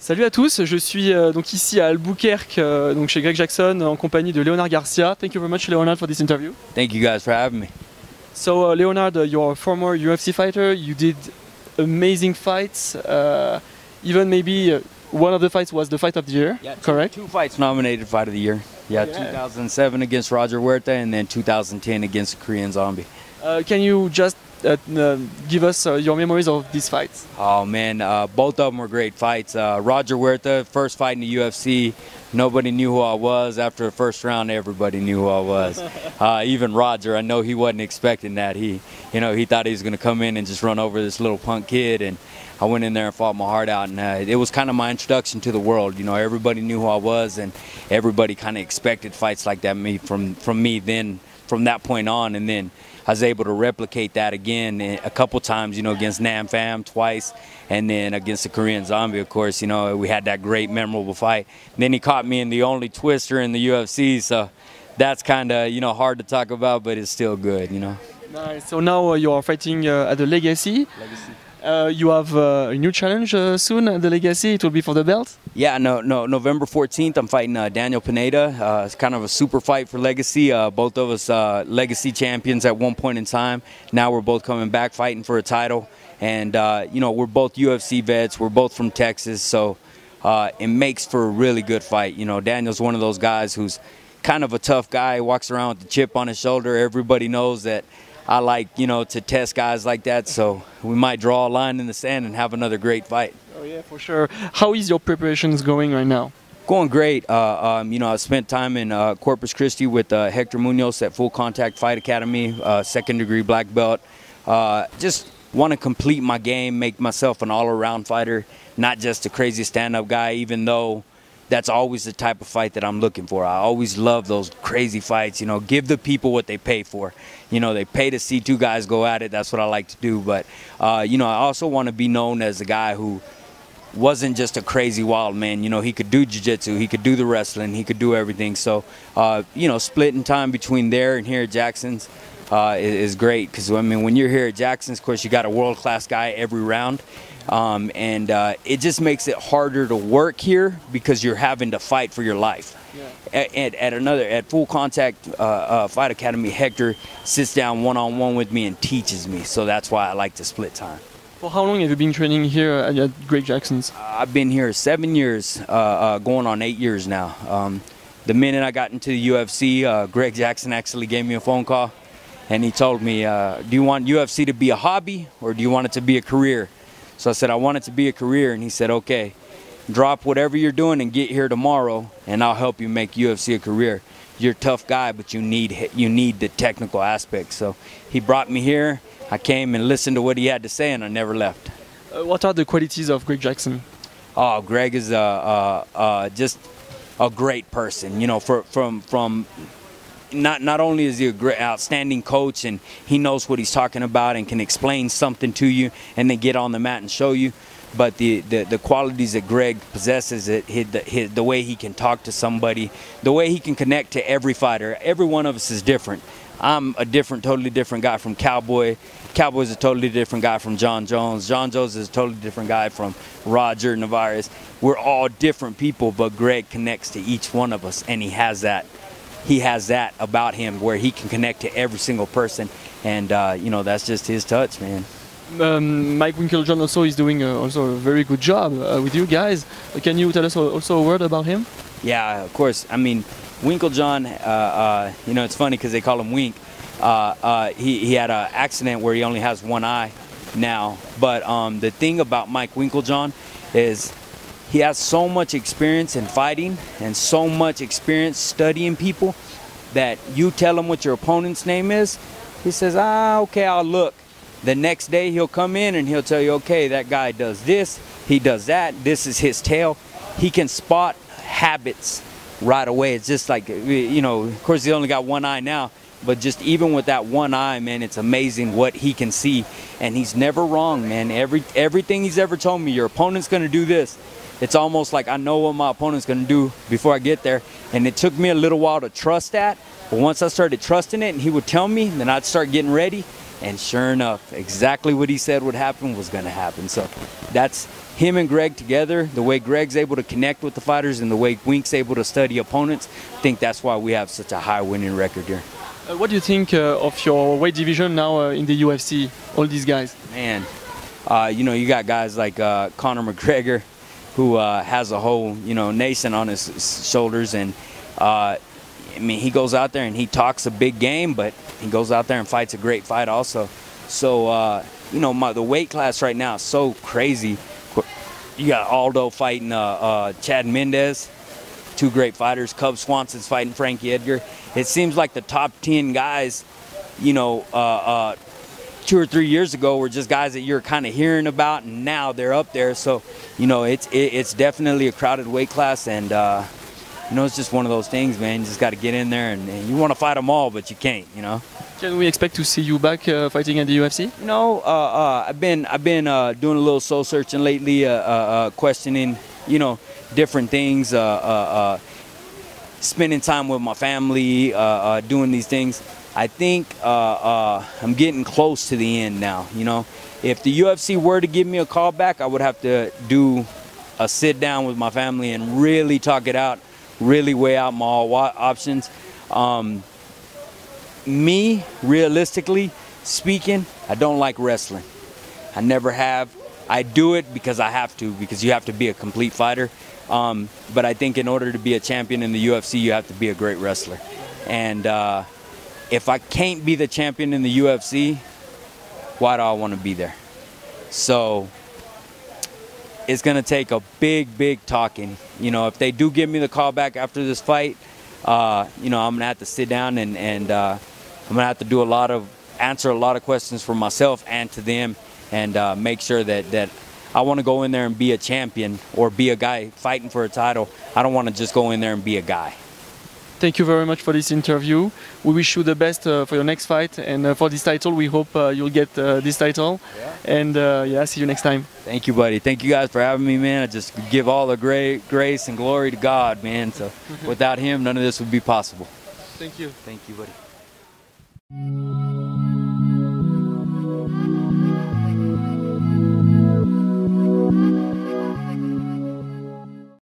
Salut à tous, je suis donc ici à Albuquerque, donc chez Greg Jackson, en compagnie de Leonard Garcia. Thank you very much, Leonard, for this interview. Thank you guys for having me. So, Leonard, you're a former UFC fighter. You did amazing fights. Even maybe one of the fights was the fight of the year, Yeah, correct? Two fights nominated Fight of the Year. Yeah, 2007 against Roger Huerta and then 2010 against the Korean Zombie. Can you just give us your memories of these fights? Oh man, both of them were great fights. Roger Huerta, first fight in the UFC, nobody knew who I was. After the first round, everybody knew who I was. Even Roger, I know he wasn't expecting that. He thought he was going to come in and just run over this little punk kid, and I went in there and fought my heart out, and it was kind of my introduction to the world. You know, everybody knew who I was, and everybody kind of expected fights like that from me then, from that point on, and then I was able to replicate that again a couple times, you know, against Nam Pham twice, and then against the Korean Zombie, of course. You know, we had that great, memorable fight. And then he caught me in the only twister in the UFC, so that's kind of, you know, hard to talk about, but it's still good, you know. Nice. So now you are fighting at the Legacy. You have a new challenge soon at the Legacy. It will be for the belt? Yeah, November 14th, I'm fighting Daniel Pineda. It's kind of a super fight for Legacy. Both of us Legacy champions at one point in time. Now we're both coming back fighting for a title. And, you know, we're both UFC vets. We're both from Texas. So it makes for a really good fight. You know, Daniel's one of those guys who's kind of a tough guy, walks around with the chip on his shoulder. Everybody knows that I like, you know, to test guys like that, so we might draw a line in the sand and have another great fight. Oh yeah, for sure. How is your preparations going right now? Going great. You know, I spent time in Corpus Christi with Hector Munoz at Full Contact Fight Academy, second-degree black belt. Just want to complete my game, make myself an all-around fighter, not just a crazy stand-up guy, even though that's always the type of fight that I'm looking for. I always love those crazy fights, you know, give the people what they pay for. You know, they pay to see two guys go at it. That's what I like to do. But, you know, I also want to be known as a guy who wasn't just a crazy wild man. You know, he could do jiu-jitsu, he could do the wrestling, he could do everything. So, you know, splitting time between there and here at Jackson's is great. Because, I mean, when you're here at Jackson's, of course, you got a world-class guy every round. And it just makes it harder to work here because you're having to fight for your life. Yeah. At Full Contact Fight Academy, Hector sits down one-on-one with me and teaches me. So that's why I like to split time. For how long have you been training here at Greg Jackson's? I've been here 7 years, going on 8 years now. The minute I got into the UFC, Greg Jackson actually gave me a phone call, and he told me, do you want UFC to be a hobby or do you want it to be a career? So I said, I want it to be a career, and he said, okay, drop whatever you're doing and get here tomorrow, and I'll help you make UFC a career. You're a tough guy, but you need the technical aspect. So he brought me here. I came and listened to what he had to say, and I never left. What are the qualities of Greg Jackson? Oh, Greg is just a great person. You know, from not only is he a great, outstanding coach, and he knows what he's talking about and can explain something to you and then get on the mat and show you, but the qualities that Greg possesses, the way he can talk to somebody, the way he can connect to every fighter. Every one of us is different. I'm a totally different guy from Cowboy. Cowboy's a totally different guy from John Jones. John Jones is a totally different guy from Roger Navarez. We're all different people, but Greg connects to each one of us, and he has that. He has that about him where he can connect to every single person, and you know, that's just his touch, man. Mike Winkeljohn also is doing also a very good job with you guys. Can you tell us also a word about him? Yeah, of course. I mean, Winkeljohn, you know, it's funny because they call him Wink. He had an accident where he only has one eye now, but the thing about Mike Winkeljohn is he has so much experience in fighting and so much experience studying people that you tell him what your opponent's name is, he says, okay, I'll look. The next day he'll come in and he'll tell you, okay, that guy does this, he does that, this is his tail. He can spot habits right away. It's just like, you know, of course he only got one eye now, but just even with that one eye, man, it's amazing what he can see. And he's never wrong, man. Everything he's ever told me, your opponent's going to do this. It's almost like I know what my opponent's going to do before I get there. And it took me a little while to trust that. But once I started trusting it and he would tell me, then I'd start getting ready. And sure enough, exactly what he said would happen was going to happen. So that's him and Greg together. The way Greg's able to connect with the fighters and the way Wink's able to study opponents, I think that's why we have such a high winning record here. What do you think of your weight division now in the UFC, all these guys? Man, you know, you got guys like Conor McGregor, who has a whole, you know, nation on his shoulders. And, I mean, he goes out there and he talks a big game, but he goes out there and fights a great fight also. So, you know, the weight class right now is so crazy. You got Aldo fighting Chad Mendez, two great fighters. Cub Swanson's fighting Frankie Edgar. It seems like the top 10 guys, you know, 2 or 3 years ago were just guys that you're kind of hearing about, and now they're up there. So, you know, it's definitely a crowded weight class, and you know, it's just one of those things, man. You just got to get in there, and you want to fight them all, but you can't, you know. Can we expect to see you back fighting in the UFC? You know, I've been doing a little soul searching lately, questioning, you know, different things, spending time with my family, doing these things. I think I'm getting close to the end now, you know. If the UFC were to give me a call back, I would have to do a sit down with my family and really talk it out, really weigh out my all options. Me, realistically speaking, I don't like wrestling. I never have. I do it because I have to, because you have to be a complete fighter. But I think in order to be a champion in the UFC, you have to be a great wrestler. And if I can't be the champion in the UFC, why do I want to be there? So it's going to take a big talking. You know, if they do give me the call back after this fight, you know, I'm going to have to sit down and I'm going to have to do answer a lot of questions for myself and to them, and make sure that I want to go in there and be a champion or be a guy fighting for a title. I don't want to just go in there and be a guy. Thank you very much for this interview. We wish you the best for your next fight, and for this title, we hope you'll get this title. Yeah. And yeah, see you next time. Thank you, buddy. Thank you guys for having me, man. I just give all the great grace and glory to God, man. So without him, none of this would be possible. Thank you. Thank you, buddy.